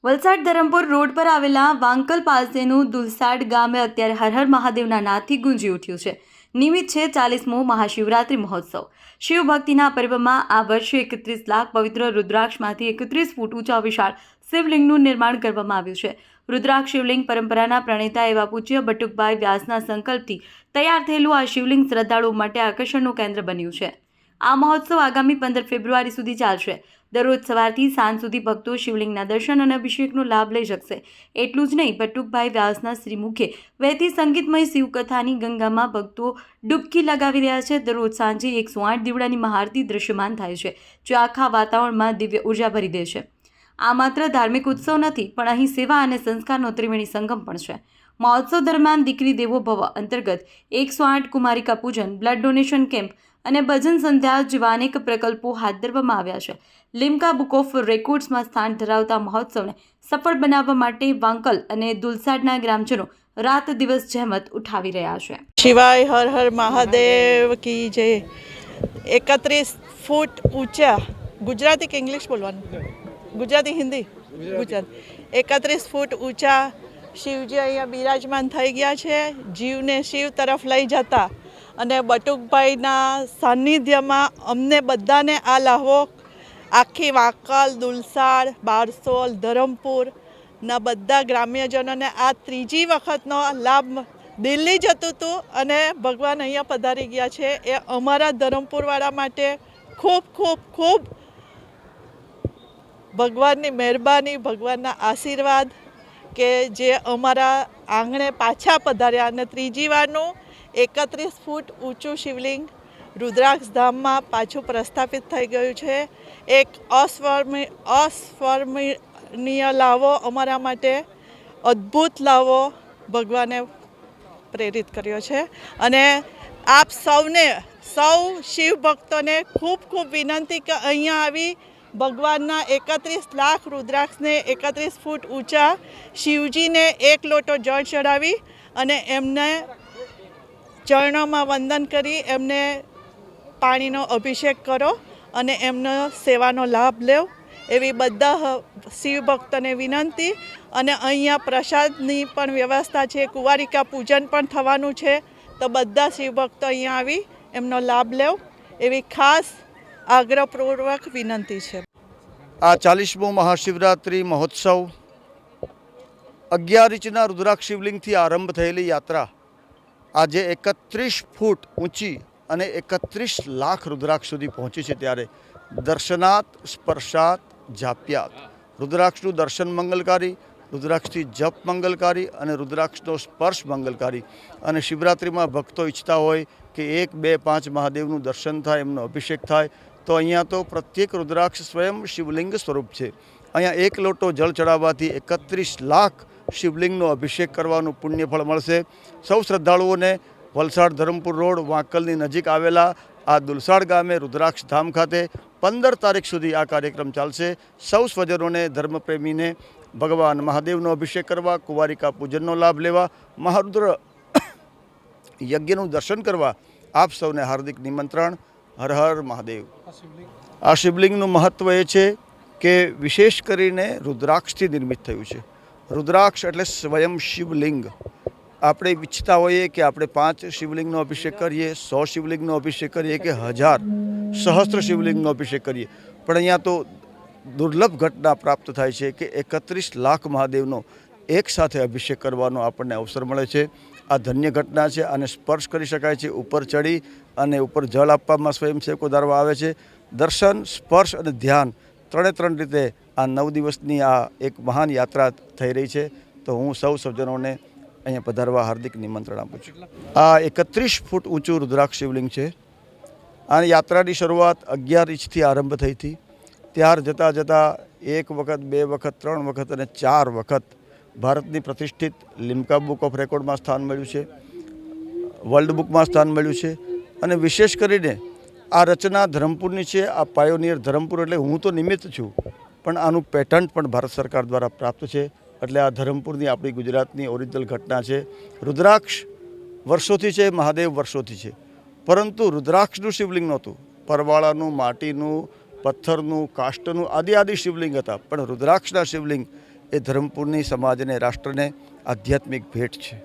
Valsad Dharampur road પર આવેલા વાંકલ પાસેનું દુલસાડ ગામે અત્યારે હર હર મહાદેવના નાદથી ગુંજી ઉઠ્યું છે। નિમિત્ત છે 40મો મહાશિવરાત્રિ મહોત્સવ। શિવ ભક્તિના પર્વમાં આ વર્ષે 31 લાખ પવિત્ર રુદ્રાક્ષમાંથી 31 ફૂટ ઊંચા વિશાળ શિવલિંગનું નિર્માણ કરવામાં આવ્યું છે। રુદ્રાક્ષ શિવલિંગ પરંપરાના પ્રણેતા એવા પૂજ્ય બટુકભાઈ વ્યાસના સંકલ્પથી તૈયાર થયેલું આ શિવલિંગ શ્રદ્ધાળુઓ માટે આકર્ષણનું કેન્દ્ર બન્યું છે। આ મહોત્સવ આગામી 15 ફેબ્રુઆરી સુધી ચાલશે। દરરોજ સવારથી સાંજ સુધી ભક્તો શિવલિંગના દર્શન અને અભિષેકનો લાભ લઈ શકશે। એટલું જ નહીં, બટુકભાઈ વ્યાસના શ્રીમુખે વહેતી સંગીતમય શિવકથાની ગંગામાં ભક્તો ડૂબકી લગાવી રહ્યા છે। દરરોજ સાંજે 108 દીવડાની મહાઆરતી દૃશ્યમાન થાય છે, જે આખા વાતાવરણમાં દિવ્ય ઉર્જા ભરી દે છે। આ માત્ર ધાર્મિક ઉત્સવ નથી, પણ અહીં સેવા અને સંસ્કારનો ત્રિવેણી સંગમ પણ છે। મહોત્સવ દરમિયાન દીકરી દેવો ભવ અંતર્ગત 108 કુમારિકા પૂજન, બ્લડ ડોનેશન કેમ્પ અને ભજન સંધ્યા જેવા અનેક પ્રકલ્પો હાથ ધરવામાં આવ્યા છે। લિમ્કા બુક ઓફ રેકોર્ડ્સમાં સ્થાન ધરાવતા મહોત્સવને સફળ બનાવવા માટે વાંકલ અને દુલસાડના ગ્રામજનો રાત દિવસ જહેમત ઉઠાવી રહ્યા છે। शिवाय हर हर महादेव की जय। 31 फूट ऊंचा, गुजराती के इंग्लिश बोलવાનું, गुजराती हिंदी गुजरात, 31 फूट ऊंचा શિવજી અહીંયા બિરાજમાન થઈ ગયા છે। જીવને શિવ તરફ લઈ જતા અને બટુકભાઈના સાનિધ્યમાં અમને બધાને આ લાહવો આખી વાંકલ, દુલસાડ, બારસોલ, ધરમપુરના બધા ગ્રામ્યજનોને આ ત્રીજી વખતનો લાભ દિલ્હી જતું હતું અને ભગવાન અહીંયા પધારી ગયા છે। એ અમારા ધરમપુરવાળા માટે ખૂબ ખૂબ ખૂબ ભગવાનની મહેરબાની, ભગવાનના આશીર્વાદ કે જે અમારા આંગણે પાછા પધાર્યા અને ત્રીજી વારનું 31 ફૂટ ઊંચું શિવલિંગ રુદ્રાક્ષ ધામમાં પાછું પ્રસ્થાપિત થઈ ગયું છે। એક અસ્મરણીય લાવો, અમારા માટે અદ્ભુત લાવો ભગવાને પ્રેરિત કર્યો છે। અને આપ સૌ શિવ ભક્તોને ખૂબ ખૂબ વિનંતી કે અહીંયા આવી ભગવાનના 31 લાખ રુદ્રાક્ષને 31 ફૂટ ઊંચા શિવજીને એક લોટો જળ ચડાવી અને એમને ચરણોમાં વંદન કરી એમને પાણીનો અભિષેક કરો અને એમનો સેવાનો લાભ લેવ એવી બધા શિવ ભક્તોને વિનંતી। અને અહીંયા પ્રસાદની પણ વ્યવસ્થા છે, કુંવારિકા પૂજન પણ થવાનું છે, તો બધા શિવ ભક્તો અહીંયા આવી એમનો લાભ લેવ એવી ખાસ આગ્રહપૂર્વક વિનંતી છે। આ 40મો મહાશિવરાત્રિ મહોત્સવ 11 ઇંચના રુદ્રાક્ષ શિવલિંગથી આરંભ થયેલી યાત્રા આજે 31 ફૂટ ઊંચી અને 31 લાખ રુદ્રાક્ષ સુધી પહોંચી છે। ત્યારે દર્શનાત સ્પર્શાત જાપ્યાત, રુદ્રાક્ષનું દર્શન મંગલકારી, રુદ્રાક્ષથી જપ મંગલકારી અને રુદ્રાક્ષનો સ્પર્શ મંગલકારી। અને શિવરાત્રિમાં ભક્તો ઈચ્છતા હોય કે 1, 2, 5 મહાદેવનું દર્શન થાય, એમનો અભિષેક થાય, તો અહીંયા તો પ્રત્યેક રુદ્રાક્ષ સ્વયં શિવલિંગ સ્વરૂપ છે। અહીંયા એક લોટો જળ ચડાવવાથી 31 લાખ શિવલિંગનો અભિષેક કરવાનું પુણ્યફળ મળશે। સૌ શ્રદ્ધાળુઓને વલસાડ ધરમપુર રોડ વાંકલની નજીક આવેલા આ દુલસાડ ગામે રુદ્રાક્ષ ધામ ખાતે 15 તારીખ સુધી આ કાર્યક્રમ ચાલશે। સૌ સ્વજનોને, ધર્મપ્રેમીને ભગવાન મહાદેવનો અભિષેક કરવા, કુંવારિકા પૂજનનો લાભ લેવા, મહારુદ્ર યજ્ઞનું દર્શન કરવા આપ સૌને હાર્દિક નિમંત્રણ। હર હર મહાદેવ। આ શિવલિંગનું મહત્ત્વ એ છે કે વિશેષ કરીને રુદ્રાક્ષથી નિર્મિત થયું છે। રુદ્રાક્ષ એટલે સ્વયં શિવલિંગ। આપણે ઈચ્છતા હોઈએ કે આપણે 5 શિવલિંગનો અભિષેક કરીએ, 100 શિવલિંગનો અભિષેક કરીએ કે 1000 સહસ્ત્ર શિવલિંગનો અભિષેક કરીએ, પણ અહીંયા તો દુર્લભ ઘટના પ્રાપ્ત થાય છે કે 31 લાખ મહાદેવનો એકસાથે અભિષેક કરવાનો આપણને અવસર મળે છે। આ ધન્ય ઘટના છે, આને સ્પર્શ કરી શકાય છે। ઉપર ચડી અને ઉપર જળ આપવામાં સ્વયંસેવકો ધારવા આવે છે। દર્શન, સ્પર્શ અને ધ્યાન ત્રણે રીતે આ 9 દિવસની આ એક મહાન યાત્રા થઈ રહી છે। તો હું સૌ સજ્જનોને અહીંયા પધારવા હાર્દિક નિમંત્રણ આપું છું। આ 31 ફૂટ ઊંચું રુદ્રાક્ષ શિવલિંગ છે। આ યાત્રાની શરૂઆત 11 ઇંચથી આરંભ થઈ હતી। ત્યાર જતાં 1 વખત, 2 વખત, 3 વખત અને 4 વખત ભારતની પ્રતિષ્ઠિત લિમ્કા બુક ઓફ રેકોર્ડમાં સ્થાન મળ્યું છે, વર્લ્ડ બુકમાં સ્થાન મળ્યું છે। અને વિશેષ કરીને આ રચના ધરમપુરની છે। આ પાયોનિયર ધરમપુર એટલે હું તો નિમિત્ત છું, પણ આનું પેટન્ટ પણ ભારત સરકાર દ્વારા પ્રાપ્ત છે। એટલે આ ધરમપુરની આપણી ગુજરાતની ઓરિજિનલ ઘટના છે। રુદ્રાક્ષ વર્ષોથી છે, મહાદેવ વર્ષોથી છે, પરંતુ રુદ્રાક્ષનું શિવલિંગ નહોતું। પરવાળાનું, માટીનું, પથ્થરનું, કાષ્ટનું આદિ શિવલિંગ હતા, પણ રુદ્રાક્ષના શિવલિંગ એ ધરમપુરની સમાજને રાષ્ટ્રને આધ્યાત્મિક ભેટ છે.